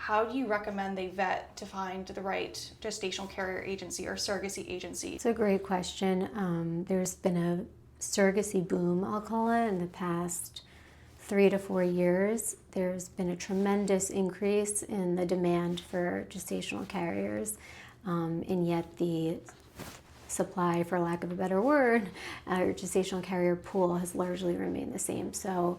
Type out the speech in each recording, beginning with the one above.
how do you recommend they vet to find the right gestational carrier agency or surrogacy agency? It's a great question. There's been a surrogacy boom, I'll call it, in the past 3 to 4 years. There's been a tremendous increase in the demand for gestational carriers, and yet the supply, for lack of a better word, gestational carrier pool has largely remained the same. So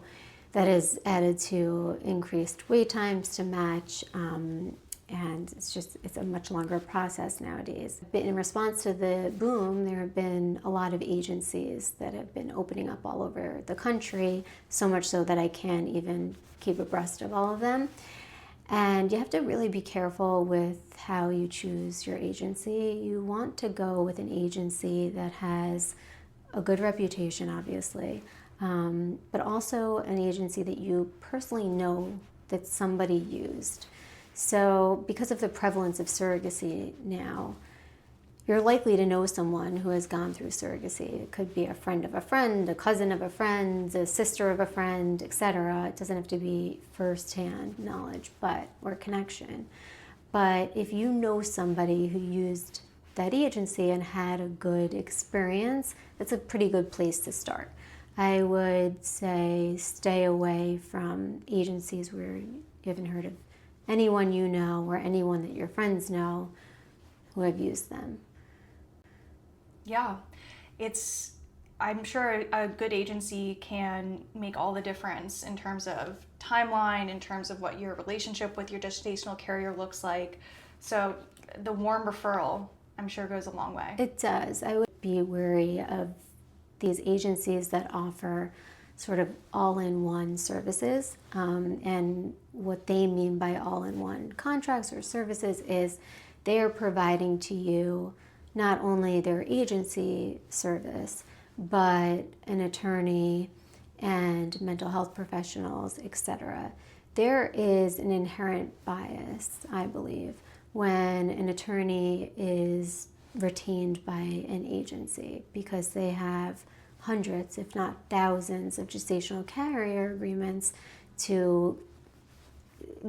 that has added to increased wait times to match, and it's a much longer process nowadays. But in response to the boom, there have been a lot of agencies that have been opening up all over the country, so much so that I can't even keep abreast of all of them. And you have to really be careful with how you choose your agency. You want to go with an agency that has a good reputation, obviously, but also an agency that you personally know that somebody used. So because of the prevalence of surrogacy now, you're likely to know someone who has gone through surrogacy. It could be a friend of a friend, a cousin of a friend, a sister of a friend, etc. It doesn't have to be first-hand knowledge or connection. But if you know somebody who used that agency and had a good experience, that's a pretty good place to start. I would say stay away from agencies where you haven't heard of anyone you know or anyone that your friends know who have used them. Yeah, I'm sure a good agency can make all the difference in terms of timeline, in terms of what your relationship with your gestational carrier looks like. So the warm referral, I'm sure, goes a long way. It does. I would be wary of these agencies that offer sort of all-in-one services. And what they mean by all-in-one contracts or services is they are providing to you not only their agency service, but an attorney and mental health professionals, etc. There is an inherent bias, I believe, when an attorney is retained by an agency because they have hundreds, if not thousands, of gestational carrier agreements to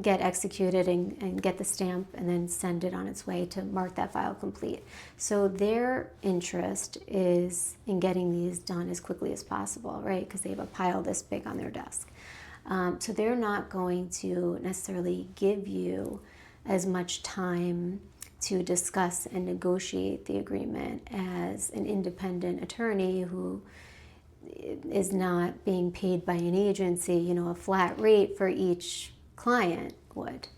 get executed and get the stamp and then send it on its way to mark that file complete. So their interest is in getting these done as quickly as possible, right? Because they have a pile this big on their desk. So they're not going to necessarily give you as much time to discuss and negotiate the agreement as an independent attorney who is not being paid by an agency, a flat rate for each client would.